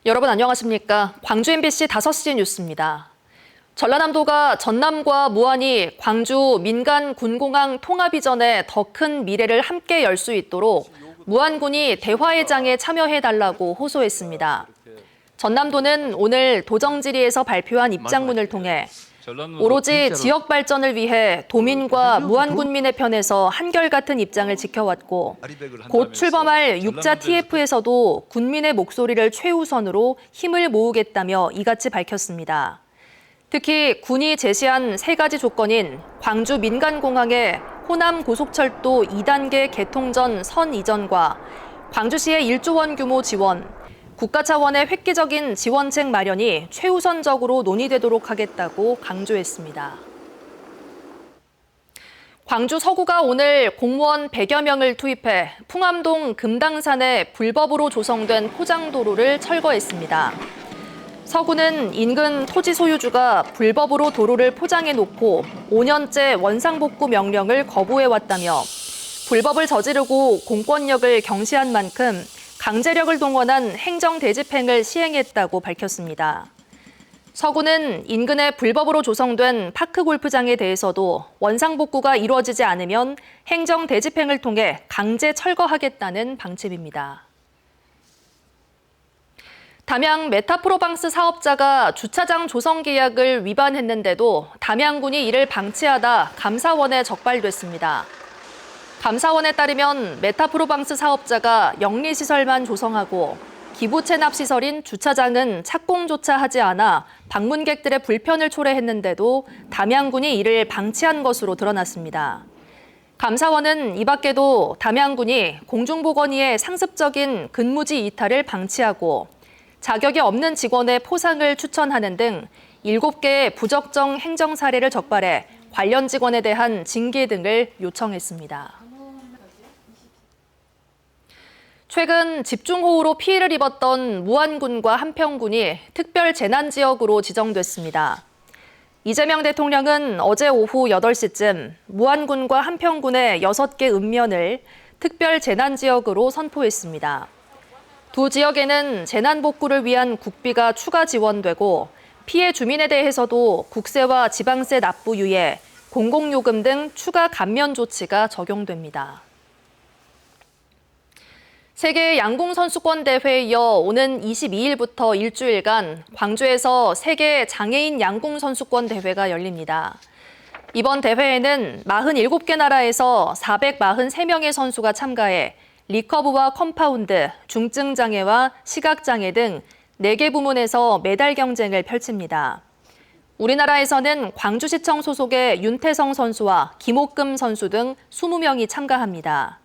여러분 안녕하십니까? 광주 MBC 5시 뉴스입니다. 전라남도가 전남과 무안이 광주 민간 군공항 통합 이전에 더 큰 미래를 함께 열 수 있도록 무안군이 대화의 장에 참여해달라고 호소했습니다. 전남도는 오늘 도정지리에서 발표한 입장문을 통해 오로지 지역 발전을 위해 도민과 무안군민의 편에서 한결같은 입장을 지켜왔고 곧 출범할 6자 TF에서도 군민의 목소리를 최우선으로 힘을 모으겠다며 이같이 밝혔습니다. 특히 군이 제시한 3가지 조건인 광주 민간공항의 호남 고속철도 2단계 개통 전 선 이전과 광주시의 1조 원 규모 지원, 국가 차원의 획기적인 지원책 마련이 최우선적으로 논의되도록 하겠다고 강조했습니다. 광주 서구가 오늘 공무원 100여 명을 투입해 풍암동 금당산에 불법으로 조성된 포장도로를 철거했습니다. 서구는 인근 토지 소유주가 불법으로 도로를 포장해놓고 5년째 원상복구 명령을 거부해왔다며 불법을 저지르고 공권력을 경시한 만큼 강제력을 동원한 행정대집행을 시행했다고 밝혔습니다. 서구는 인근에 불법으로 조성된 파크골프장에 대해서도 원상복구가 이루어지지 않으면 행정대집행을 통해 강제 철거하겠다는 방침입니다. 담양 메타프로방스 사업자가 주차장 조성 계약을 위반했는데도 담양군이 이를 방치하다 감사원에 적발됐습니다. 감사원에 따르면 메타프로방스 사업자가 영리시설만 조성하고 기부 체납시설인 주차장은 착공조차 하지 않아 방문객들의 불편을 초래했는데도 담양군이 이를 방치한 것으로 드러났습니다. 감사원은 이 밖에도 담양군이 공중보건위의 상습적인 근무지 이탈을 방치하고 자격이 없는 직원의 포상을 추천하는 등 7개의 부적정 행정 사례를 적발해 관련 직원에 대한 징계 등을 요청했습니다. 최근 집중호우로 피해를 입었던 무안군과 한평군이 특별 재난지역으로 지정됐습니다. 이재명 대통령은 어제 오후 8시쯤 무안군과 한평군의 6개 읍면을 특별 재난지역으로 선포했습니다. 두 지역에는 재난복구를 위한 국비가 추가 지원되고 피해 주민에 대해서도 국세와 지방세 납부 유예, 공공요금 등 추가 감면 조치가 적용됩니다. 세계 양궁선수권 대회에 이어 오는 22일부터 일주일간 광주에서 세계 장애인 양궁선수권 대회가 열립니다. 이번 대회에는 47개 나라에서 443명의 선수가 참가해 리커브와 컴파운드, 중증장애와 시각장애 등 4개 부문에서 메달 경쟁을 펼칩니다. 우리나라에서는 광주시청 소속의 윤태성 선수와 김옥금 선수 등 20명이 참가합니다.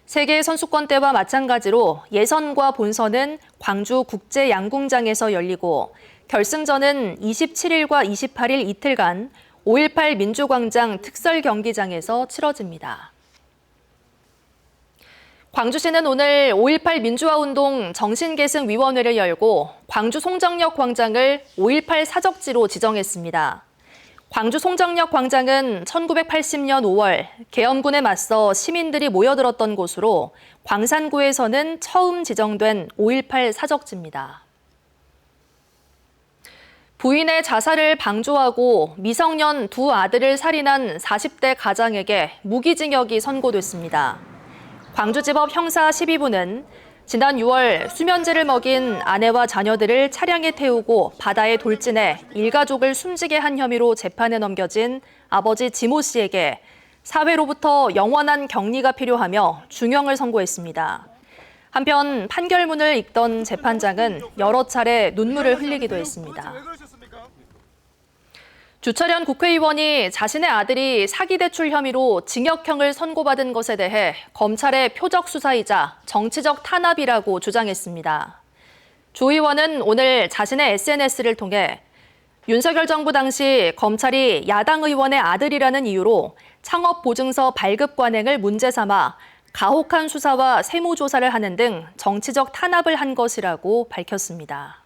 세계 선수권 때와 마찬가지로 예선과 본선은 광주 국제양궁장에서 열리고 결승전은 27일과 28일 이틀간 5.18 민주광장 특설경기장에서 치러집니다. 광주시는 오늘 5.18 민주화운동 정신계승위원회를 열고 광주 송정역 광장을 5.18 사적지로 지정했습니다. 광주 송정역 광장은 1980년 5월 계엄군에 맞서 시민들이 모여들었던 곳으로 광산구에서는 처음 지정된 5.18 사적지입니다. 부인의 자살을 방조하고 미성년 2 아들을 살인한 40대 가장에게 무기징역이 선고됐습니다. 광주지법 형사 12부는 지난 6월 수면제를 먹인 아내와 자녀들을 차량에 태우고 바다에 돌진해 일가족을 숨지게 한 혐의로 재판에 넘겨진 아버지 지모 씨에게 사회로부터 영원한 격리가 필요하며 중형을 선고했습니다. 한편 판결문을 읽던 재판장은 여러 차례 눈물을 흘리기도 했습니다. 주철현 국회의원이 자신의 아들이 사기 대출 혐의로 징역형을 선고받은 것에 대해 검찰의 표적 수사이자 정치적 탄압이라고 주장했습니다. 조 의원은 오늘 자신의 SNS를 통해 윤석열 정부 당시 검찰이 야당 의원의 아들이라는 이유로 창업보증서 발급 관행을 문제 삼아 가혹한 수사와 세무조사를 하는 등 정치적 탄압을 한 것이라고 밝혔습니다.